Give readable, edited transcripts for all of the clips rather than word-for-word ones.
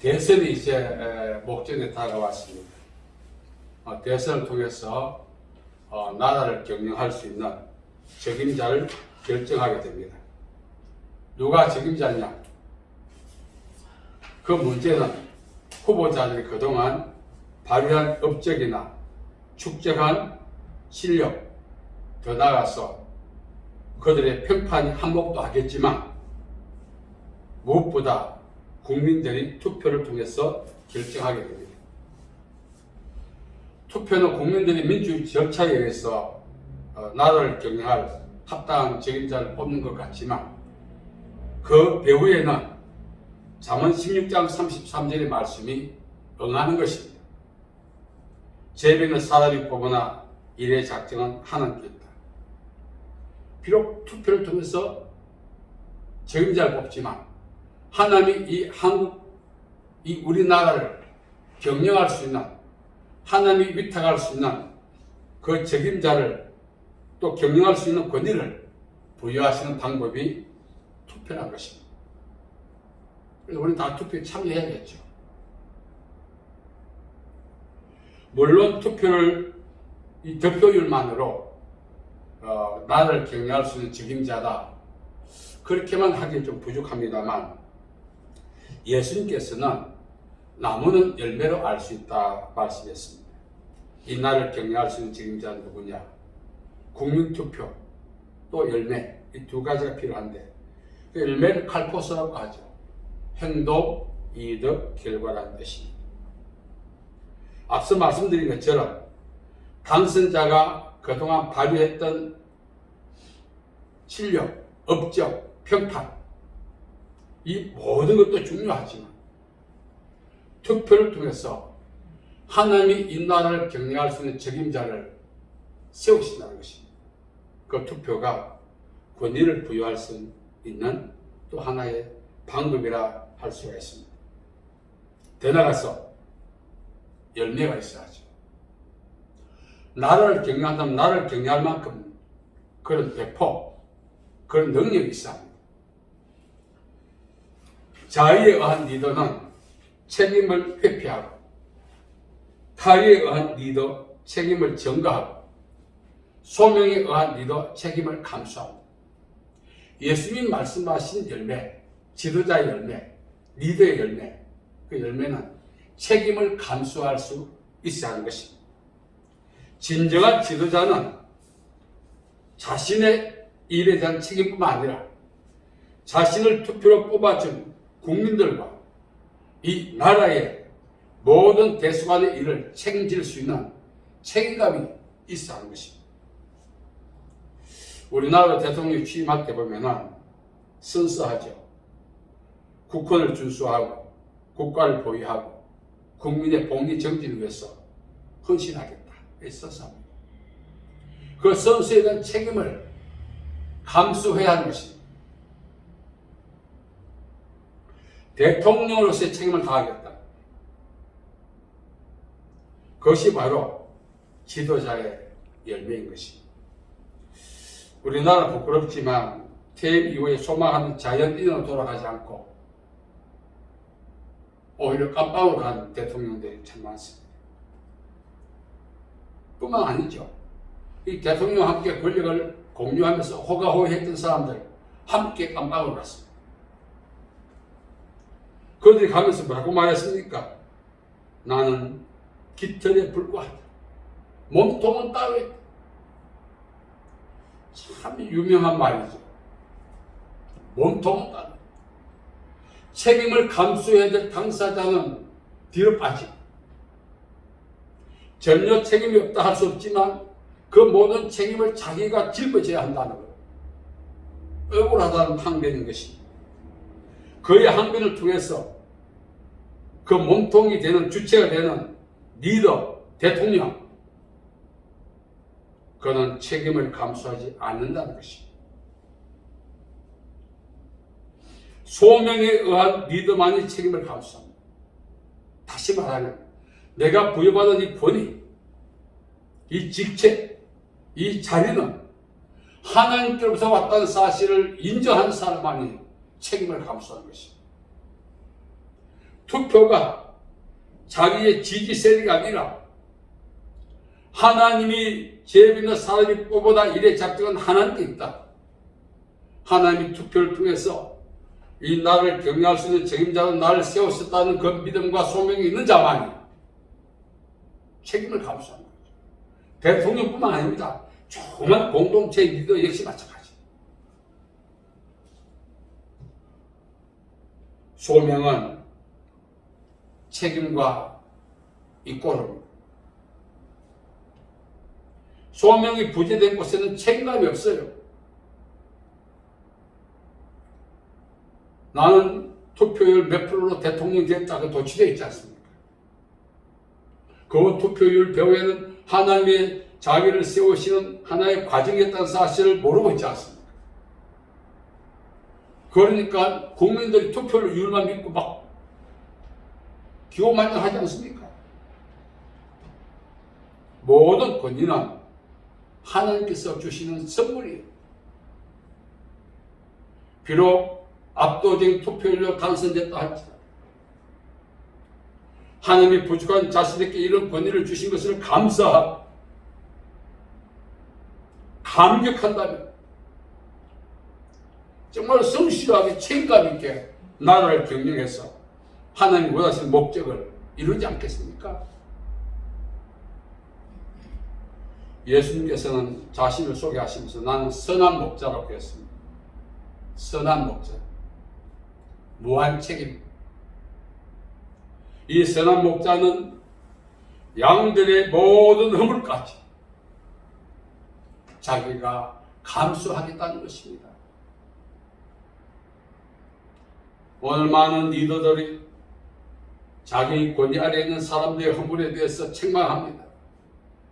대선이 이제 목전에 다가왔습니다. 대선을 통해서 나라를 경영할 수 있는 책임자를 결정하게 됩니다. 누가 책임자냐? 그 문제는 후보자들이 그동안 발휘한 업적이나 축적한 실력, 더 나아가서 그들의 평판이 한몫도 하겠지만 무엇보다 국민들이 투표를 통해서 결정하게 됩니다. 투표는 국민들이 민주주의 절차에 의해서 나라를 경영할 합당한 책임자를 뽑는 것 같지만 그 배후에는 잠언 16장 33절의 말씀이 응하는 것입니다. 제비는 사람이 뽑으나 일의 작정은 하나님께 있다. 비록 투표를 통해서 책임자를 뽑지만 하나님이 이 한국, 이 우리나라를 경영할 수 있는, 하나님이 위탁할 수 있는 그 책임자를 또 경영할 수 있는 권위를 부여하시는 방법이 투표라는 것입니다. 그래서 우리는 다 투표에 참여해야겠죠. 물론 투표를 이 득표율만으로 나라를 경영할 수 있는 책임자다, 그렇게만 하기엔 좀 부족합니다만 예수님께서는 나무는 열매로 알 수 있다 말씀했습니다. 이 나라를 경영할 수 있는 책임자는 누구냐? 국민투표 또 열매, 이 두 가지가 필요한데 그 열매를 칼포스라고 하죠. 행동, 이득, 결과라는 뜻입니다. 앞서 말씀드린 것처럼 당선자가 그동안 발휘했던 실력, 업적, 평판, 이 모든 것도 중요하지만 투표를 통해서 하나님이 이 나라를 경영할 수 있는 책임자를 세우신다는 것입니다. 그 투표가 권위를 부여할 수 있는 또 하나의 방법이라 할 수가 있습니다. 더 나아가서 열매가 있어야죠. 나라를 경영한다면 나라를 경영할 만큼 그런 배포, 그런 능력이 있어야 합니다. 자의에 의한 리더는 책임을 회피하고 타의에 의한 리더 책임을 전가하고 소명에 의한 리더 책임을 감수합니다. 예수님 말씀하신 열매, 지도자의 열매, 리더의 열매, 그 열매는 책임을 감수할 수 있어야 하는 것입니다. 진정한 지도자는 자신의 일에 대한 책임뿐만 아니라 자신을 투표로 뽑아준 국민들과 이 나라의 모든 대수관의 일을 책임질 수 있는 책임감이 있어야 하는 것입니다. 우리나라 대통령이 취임할 때 보면은 선서하죠. 국권을 준수하고 국가를 보위하고 국민의 복리 정진을 위해서 헌신하겠다. 선서합니다. 그 선서에 대한 책임을 감수해야 하는 것입니다. 대통령으로서의 책임을 다하겠다. 그것이 바로 지도자의 열매인 것입니다. 우리나라 부끄럽지만 퇴임 이후에 소망하는 자연인으로 돌아가지 않고 오히려 깜빵으로 간 대통령들이 참 많습니다. 뿐만 아니죠. 이 대통령과 함께 권력을 공유하면서 호가호위했던 사람들 함께 깜빵으로 갔습니다. 그들이 가면서 뭐라고 말했습니까? 나는 깃털에 불과하다. 몸통은 따로 있다. 참 유명한 말이죠. 몸통은 따로 있다. 책임을 감수해야 될 당사자는 뒤로 빠지고 전혀 책임이 없다 할 수 없지만 그 모든 책임을 자기가 짊어져야 한다는 것. 억울하다는 항변인 것입니다. 그의 항변을 통해서 그 몸통이 되는 주체가 되는 리더, 대통령, 그는 책임을 감수하지 않는다는 것입니다. 소명에 의한 리더만이 책임을 감수합니다. 다시 말하면 내가 부여받은 이 권위, 이 직책, 이 자리는 하나님께로부터 왔다는 사실을 인정한 사람만이 책임을 감수하는 것입니다. 투표가 자기의 지지 세력이 아니라 하나님이 죄 있는 사람이 뽑아다 일에 작정은 하나님께 있다. 하나님이 투표를 통해서 이 나를 격려할 수 있는 책임자는 나를 세웠었다는 그 믿음과 소명이 있는 자만이 책임을 감수합니다. 대통령뿐만 아닙니다. 조그만 공동체 리더 역시 마찬가지. 소명은 책임과 이꼬릅니다. 소명이 부재된 곳에는 책임감이 없어요. 나는 투표율 몇 프로로 대통령 됐다고 도취되어 있지 않습니까? 그 투표율 배후에는 하나님의 자기를 세우시는 하나의 과정이었다는 사실을 모르고 있지 않습니까? 그러니까 국민들이 투표율만 믿고 막 기고만장하지 않습니까? 모든 권위는 하나님께서 주시는 선물이에요. 비록 압도적인 투표율로 당선됐다 할지라도 하나님이 부족한 자신에게 이런 권위를 주신 것을 감사하고 감격한다면 정말 성실하게 책임감 있게 나라를 경영해서 하나님이 원하시는 목적을 이루지 않겠습니까? 예수님께서는 자신을 소개하시면서 나는 선한 목자라고 했습니다. 선한 목자. 무한 책임. 이 선한 목자는 양들의 모든 허물까지 자기가 감수하겠다는 것입니다. 오늘 많은 리더들이 자기 권위 아래에 있는 사람들의 허물에 대해서 책망합니다.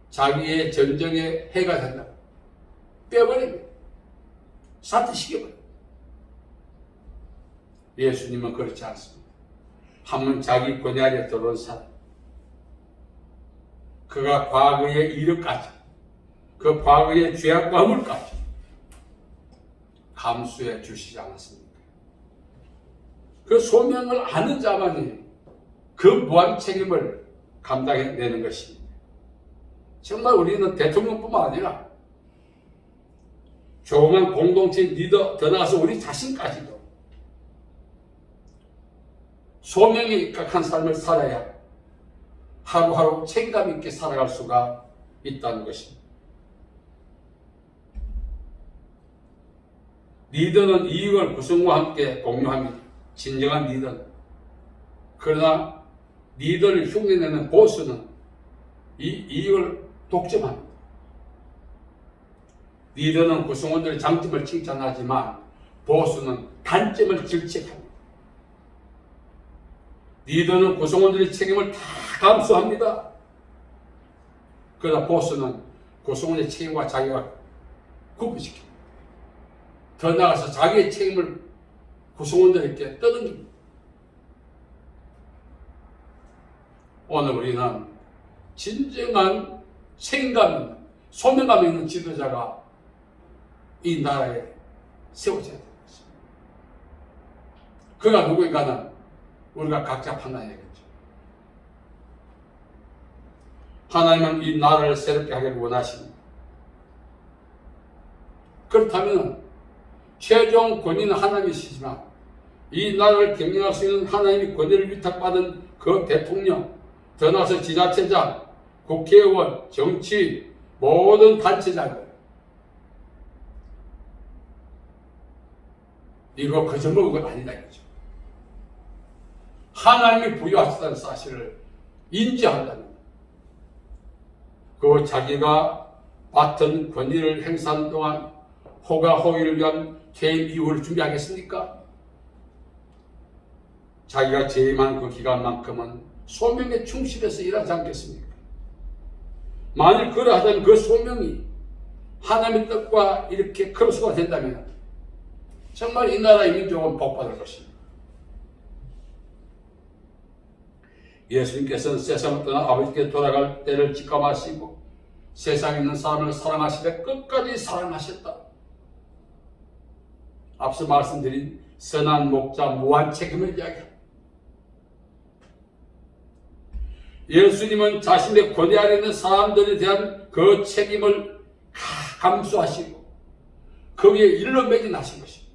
자기의 전쟁에 해가 된다. 빼버립니다. 사퇴시켜버립니다. 예수님은 그렇지 않습니다. 한번 자기 권위 아래에 들어온 사람, 그가 과거의 이력까지, 그 과거의 죄악과 허물까지 감수해 주시지 않았습니까? 그 소명을 아는 자만이 그 무한 책임을 감당해내는 것입니다. 정말 우리는 대통령뿐만 아니라 조그만 공동체 리더, 더 나아가서 우리 자신까지도 소명에 입각한 삶을 살아야 하루하루 책임감 있게 살아갈 수가 있다는 것입니다. 리더는 이익을 구성과 함께 공유합니다. 진정한 리더는. 그러나 리더를 흉내내는 보스는 이 이익을 독점합니다. 리더는 구성원들의 장점을 칭찬하지만 보스는 단점을 질책합니다. 리더는 구성원들의 책임을 다 감수합니다. 그러나 보스는 구성원의 책임과 자기가 구분시킵니다. 더 나아가서 자기의 책임을 구성원들에게 떠넘깁니다. 오늘 우리는 진정한 책임감 있는, 소명감 있는 지도자가 이 나라에 세워져야 되는 것입니다. 그가 누구인가는 우리가 각자 판단해야겠죠. 하나님은 이 나라를 새롭게 하기를 원하십니다. 그렇다면 최종 권위는 하나님이시지만 이 나라를 경영할 수 있는 하나님의 권위를 위탁받은 그 대통령, 더 나아가서 지자체장, 국회의원, 정치, 모든 단체장들, 이거 그저 먹은 건 아니다 이거죠. 하나님이 부여하셨다는 사실을 인지한다는, 그 자기가 맡은 권위를 행사하는 동안 호가 호의를 위한 퇴임 이후를 준비하겠습니까? 자기가 재임한 그 기간만큼은 소명에 충실해서 일하지 않겠습니까? 만일 그러하다면 그 소명이 하나님의 뜻과 이렇게 크로스가 된다면 정말 이 나라의 민족은 복받을 것입니다. 예수님께서는 세상을 떠나 아버지께 돌아갈 때를 직감하시고 세상에 있는 사람을 사랑하시되 끝까지 사랑하셨다. 앞서 말씀드린 선한 목자 무한 책임을 이야기합니다. 예수님은 자신의 고대 안에 있는 사람들에 대한 그 책임을 감수하시고 거기에 일러 매진하신 것입니다.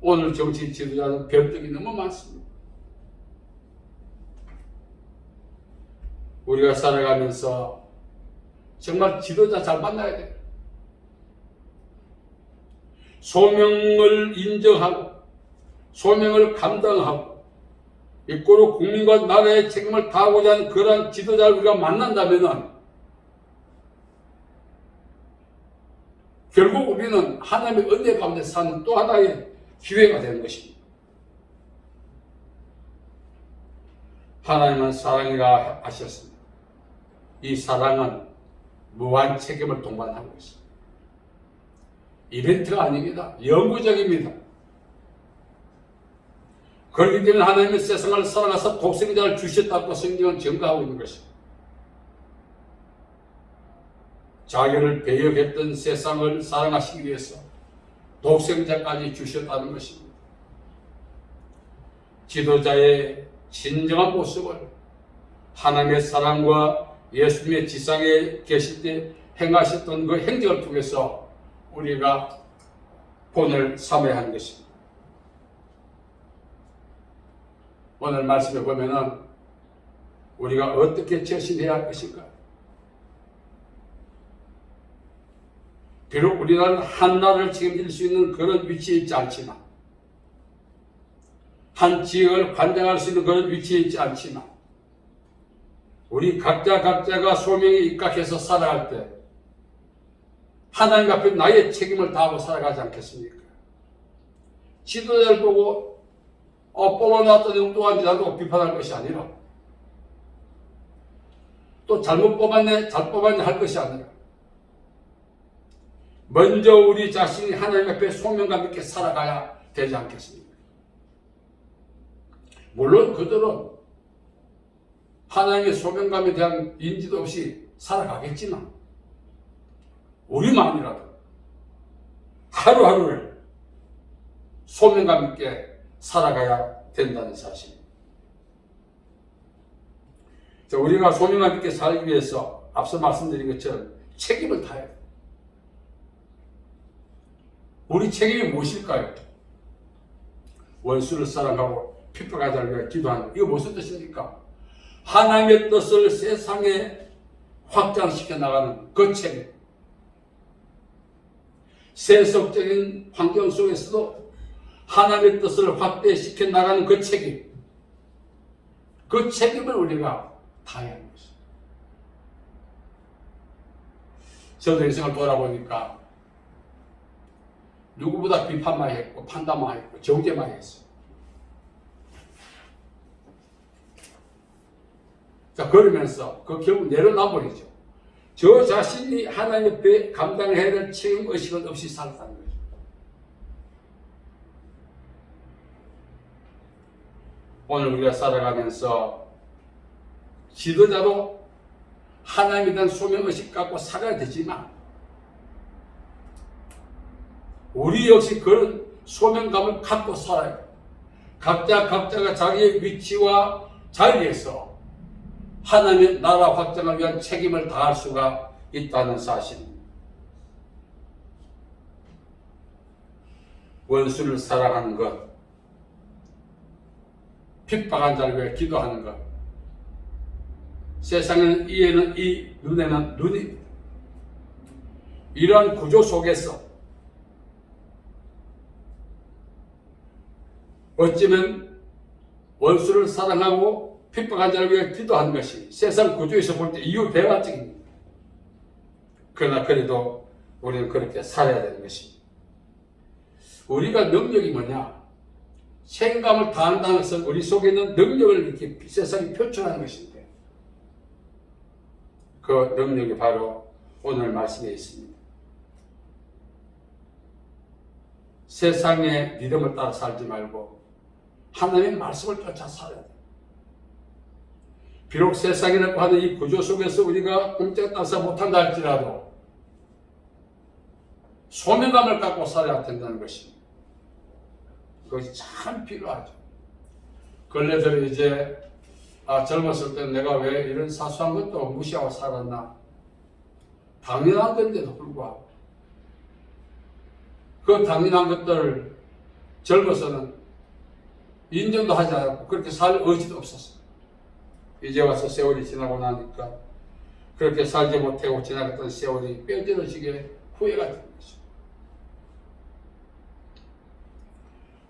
오늘 정치 지도자는 변덕이 너무 많습니다. 우리가 살아가면서 정말 지도자 잘 만나야 돼요. 소명을 인정하고 소명을 감당하고 이꼬로 국민과 나라의 책임을 다하고자 하는 그러한 지도자를 우리가 만난다면 결국 우리는 하나님의 은혜 가운데 사는 또 하나의 기회가 되는 것입니다. 하나님은 사랑이라 하셨습니다. 이 사랑은 무한 책임을 동반하고 있습니다. 이벤트가 아닙니다. 영구적입니다. 그렇기 때문에 하나님은 세상을 사랑하사 독생자를 주셨다고 성경은 증거하고 있는 것입니다. 자기를 배역했던 세상을 사랑하시기 위해서 독생자까지 주셨다는 것입니다. 지도자의 진정한 모습을 하나님의 사랑과 예수님의 지상에 계실 때 행하셨던 그 행적을 통해서 우리가 본을 삼아야 하는 것입니다. 오늘 말씀에 보면은 우리가 어떻게 처신해야 할 것인가? 비록 우리나라는 한 나라를 책임질 수 있는 그런 위치에 있지 않지만, 한 지역을 관장할 수 있는 그런 위치에 있지 않지만, 우리 각자가 소명에 입각해서 살아갈 때 하나님 앞에 나의 책임을 다하고 살아가지 않겠습니까? 지도자를 보고 뽑아놨더니 엉뚱한지 나도 비판할 것이 아니라, 또 잘못 뽑았네 잘 뽑았네 할 것이 아니라, 먼저 우리 자신이 하나님 앞에 소명감 있게 살아가야 되지 않겠습니까? 물론 그들은 하나님의 소명감에 대한 인지도 없이 살아가겠지만 우리만이라도 하루하루를 소명감 있게 살아가야 된다는 사실입니다. 우리가 소명감 있게 살기 위해서 앞서 말씀드린 것처럼 책임을 다해야 돼요. 우리 책임이 무엇일까요? 원수를 사랑하고 핍박하지 않게 기도하는 거. 이거 무슨 뜻입니까? 하나님의 뜻을 세상에 확장시켜 나가는 그 책임. 세속적인 환경 속에서도 하나님의 뜻을 확대시켜 나가는 그 책임. 그 책임을 우리가 다해야 하는 것입니다. 저도 인생을 돌아보니까 누구보다 비판 많이 했고 판단 많이 했고 정죄 많이 했어요. 자, 그러면서 그 결국 내려놔버리죠. 저 자신이 하나님 앞에 감당해야 될 책임의식은 없이 살았다는 거죠. 오늘 우리가 살아가면서 지도자로 하나님에 대한 소명의식 갖고 살아야 되지만 우리 역시 그런 소명감을 갖고 살아요. 각자가 자기의 위치와 자리에서 하나님의 나라 확장을 위한 책임을 다할 수가 있다는 사실입니다. 원수를 사랑하는 것, 핍박한 자를 위해 기도하는 것, 세상에는 이에는 이, 눈에는 눈입니다. 이러한 구조 속에서 어쩌면 원수를 사랑하고 핍박한 자를 위해 기도하는 것이 세상 구조에서 볼 때 이유배반적입니다. 그러나 그래도 우리는 그렇게 살아야 되는 것입니다. 우리가 능력이 뭐냐? 책임감을 다한다는 것은 우리 속에 있는 능력을 이렇게 세상에 표출하는 것인데 그 능력이 바로 오늘 말씀에 있습니다. 세상의 믿음을 따라 살지 말고 하나님의 말씀을 쫓아 살아야 돼요. 비록 세상이라고 하는 이 구조 속에서 우리가 꼼짝달싹 못한다 할지라도 소명감을 갖고 살아야 된다는 것입니다. 그것이 참 필요하죠. 근래들은 이제 젊었을 때 내가 왜 이런 사소한 것도 무시하고 살았나? 당연한 건데도 불구하고 그 당연한 것들을 젊어서는 인정도 하지 않았고 그렇게 살 의지도 없었어. 이제 와서 세월이 지나고 나니까 그렇게 살지 못하고 지나갔던 세월이 뼈저러지게 후회가 되는 거죠.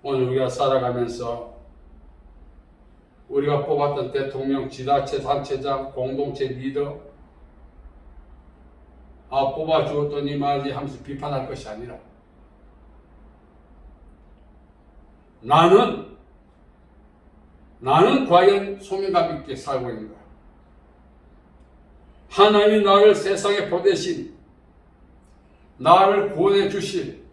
오늘 우리가 살아가면서 우리가 뽑았던 대통령, 지자체 단체장, 공동체 리더 뽑아주었더니 말이지 하면서 비판할 것이 아니라 나는 과연 소명감 있게 살고 있는가? 하나님이 나를 세상에 보내신 나를 구원해 주실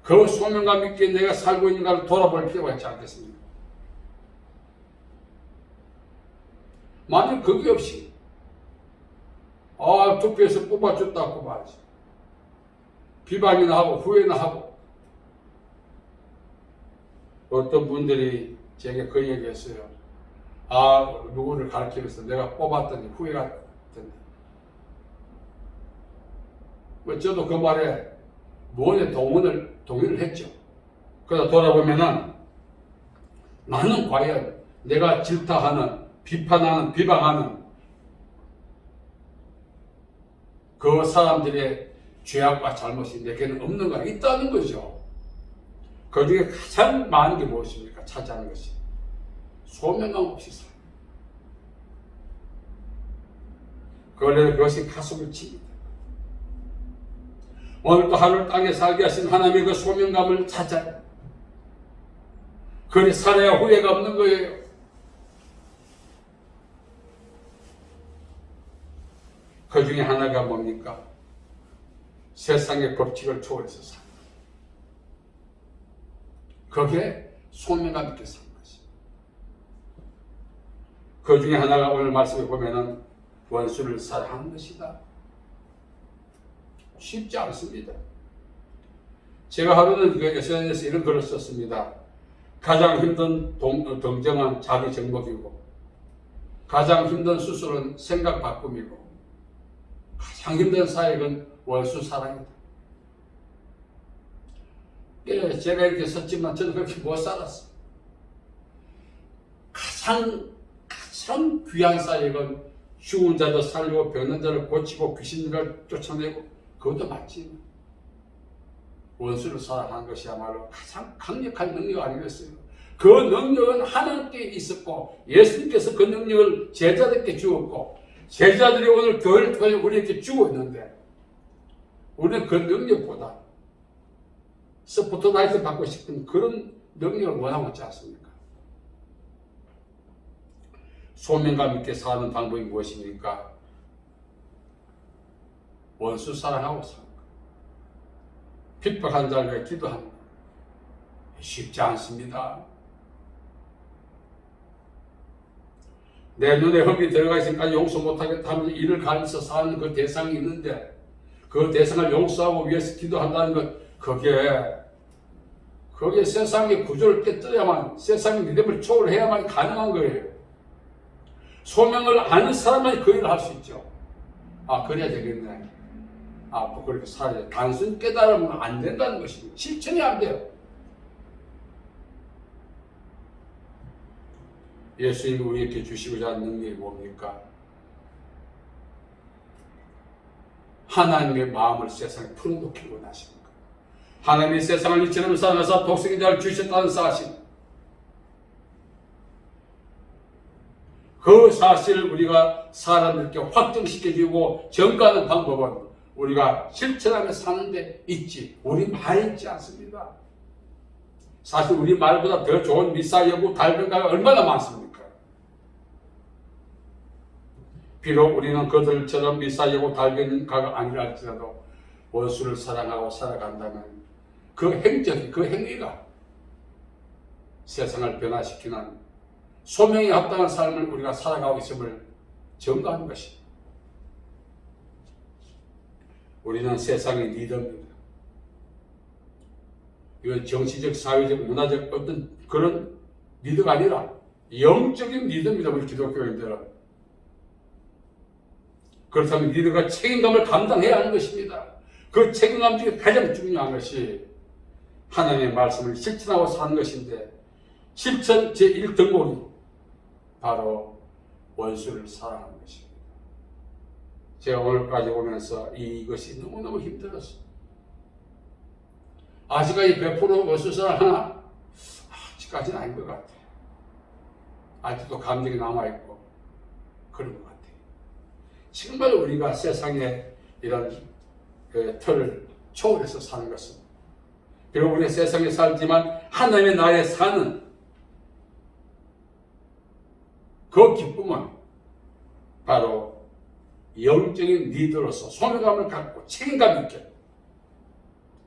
그 소명감 있게 내가 살고 있는가를 돌아볼 필요가 있지 않겠습니까? 만약 그게 없이 투표해서 뽑아줬다고 말이지 비방이나 하고 후회나 하고 어떤 분들이 제게 그 얘기했어요. 누구를 가르치면서 내가 뽑았더니 후회가 된다. 저도 그 말에 무언의 동의를 했죠. 그러다 돌아보면은 나는 과연 내가 질타하는, 비판하는, 비방하는 그 사람들의 죄악과 잘못이 내게는 없는가 있다는 거죠. 그 중에 가장 많은 게 무엇입니까? 차지하는 것이 소명감 없이 살아. 그런데 그것이 가슴을 칩니다. 오늘도 하늘 땅에 살게 하신 하나님의 그 소명감을 찾아요. 그리 살아야 후회가 없는 거예요. 그 중에 하나가 뭡니까? 세상의 법칙을 초월해서 산다. 그게 소명감 있게 사는 것이. 그 중에 하나가 오늘 말씀에 보면은 원수를 사랑하는 것이다. 쉽지 않습니다. 제가 하루는 그 SNS에 이런 글을 썼습니다. 가장 힘든 동정은 자기 정복이고 가장 힘든 수술은 생각 바꿈이고 가장 힘든 사역은 원수 사랑이다. 제가 이렇게 썼지만 저는 그렇게 못 살았어. 가장 귀한 사역은 죽은 자도 살리고 병든 자를 고치고 귀신들을 쫓아내고 그것도 맞지. 원수를 사랑하는 것이야말로 가장 강력한 능력 아니겠어요? 그 능력은 하나님께 있었고 예수님께서 그 능력을 제자들께 주었고 제자들이 오늘 교회를 통해 우리에게 주고 있는데 우리는 그 능력보다 스포트라이트 받고 싶은 그런 능력을 원하고 있지 않습니까? 소명감 있게 사는 방법이 무엇입니까? 원수 사랑하고 사는 것. 핍박한 자를 위해 기도하는 것. 쉽지 않습니다. 내 눈에 흙이 들어가 있으니까 용서 못하겠다 하면서 이를 가면서 사는 그 대상이 있는데 그 대상을 용서하고 위해서 기도한다는 것 그게 세상의 구조를 깨뜨려야만 세상의 믿음을 초월해야만 가능한 거예요. 소명을 아는 사람만이 그 일을 할 수 있죠. 그래야 되겠네. 뭐 그렇게 살아야 돼. 단순히 깨달으면 안 된다는 것입니다. 실천이 안 돼요. 예수님이 우리에게 주시고자 하는 능력이 뭡니까? 하나님의 마음을 세상에 풀어놓기 원하십니까? 하나님이 세상을 이처럼 사랑하사 독생자를 주셨다는 사실, 그 사실을 우리가 사람들께 확정시켜주고 전가하는 방법은 우리가 실천하며 사는 데 있지 우리 말에 있지 않습니다. 사실 우리 말보다 더 좋은 미사 여부 달변가가 얼마나 많습니까? 비록 우리는 그들처럼 미사 여부 달변가가 아니라 할지라도 원수를 사랑하고 살아간다면 그 행적이, 그 행위가 세상을 변화시키는 소명에 합당한 삶을 우리가 살아가고 있음을 증거하는 것입니다. 우리는 세상의 리더입니다. 이건 정치적, 사회적, 문화적 어떤 그런 리더가 아니라 영적인 리더입니다. 우리 기독교인들은. 그렇다면 리더가 책임감을 감당해야 하는 것입니다. 그 책임감 중에 가장 중요한 것이 하나님의 말씀을 실천하고 사는 것인데, 실천 제1덕목이 바로 원수를 사랑하는 것입니다. 제가 오늘까지 오면서 이것이 너무너무 힘들었어요. 아직까지 100% 원수 사랑하나? 아직까지는 아닌 것 같아요. 아직도 감정이 남아있고 그런 것 같아요. 정말 우리가 세상에 이런 틀을 초월해서 사는 것은, 비록 우리 세상에 살지만 하나님의 나라에 사는 그 기쁨은 바로 영적인 리더로서 소명감을 갖고 책임감 있게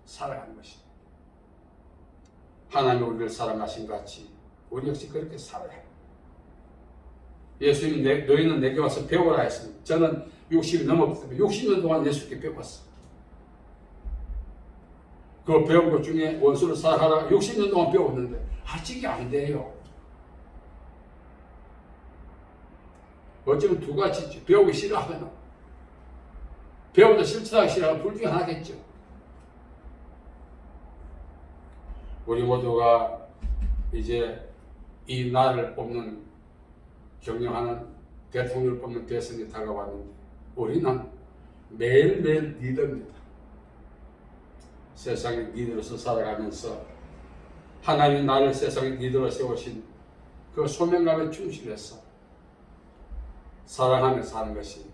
살아가는 것입니다. 하나님이 우리를 사랑하신 같이 우리 역시 그렇게 살아야 해요. 예수님이 너희는 내게 와서 배우라 했습니다. 저는 60이 넘었기 때문에 60년 동안 예수께 배웠어요. 그 배운 것 중에 원수를 사랑하라 60년 동안 배웠는데 아직이 안 돼요. 어쩌면 두 가지죠. 배우기 싫어하거나 배우다 실천하기 싫어하면 둘 중에 하나겠죠. 우리 모두가 이제 이 나라를 뽑는, 경영하는 대통령을 뽑는 대선이 다가왔는데 우리는 매일매일 리더입니다. 세상의 리더로서 살아가면서 하나님이 나를 세상의 리더로 세우신 그 소명감에 충실해서 사랑하며 사는 것이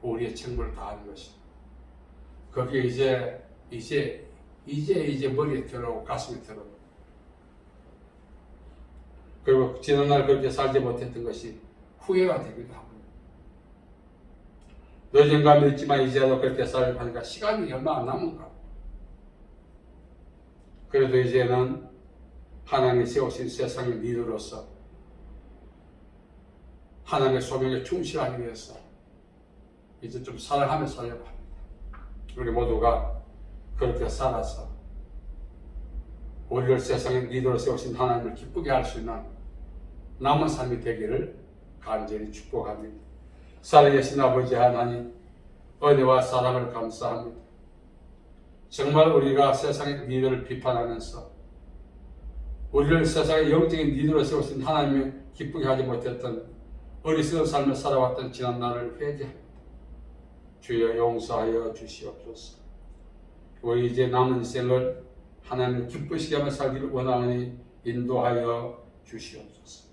우리의 책무를 다하는 것이, 거기에 이제 머리에 들어오고 가슴에 들어오고, 그리고 지난날 그렇게 살지 못했던 것이 후회가 되기도 하고, 늦은 감이 있지만 이제도 그렇게 살려고 하니까 시간이 얼마 안 남은가. 그래도 이제는 하나님이 세우신 세상의 리더로서 하나님의 소명에 충실하기 위해서 이제 좀 사랑하며 살려고 합니다. 우리 모두가 그렇게 살아서 우리를 세상의 리더로 세우신 하나님을 기쁘게 할 수 있는 남은 삶이 되기를 간절히 축복합니다. 살아계신 아버지 하나님, 은혜와 사랑을 감사합니다. 정말 우리가 세상의 리더를 비판하면서 우리를 세상의 영적인 리더로 세우신 하나님을 기쁘게 하지 못했던 어리석은 삶을 살아왔던 지난 날을 회개합니다. 주여 용서하여 주시옵소서. 우리 이제 남은 인생을 하나님을 기쁘시게 하며 살기를 원하오니 인도하여 주시옵소서.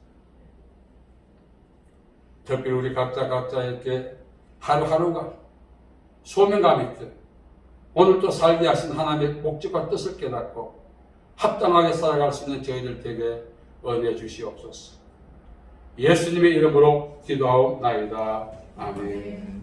특별히 우리 각자에게 하루하루가 소명감 있게 오늘 또 살게 하신 하나님의 목적과 뜻을 깨닫고 합당하게 살아갈 수 있는 저희들 되게 은혜 주시옵소서. 예수님의 이름으로 기도하옵나이다. 아멘.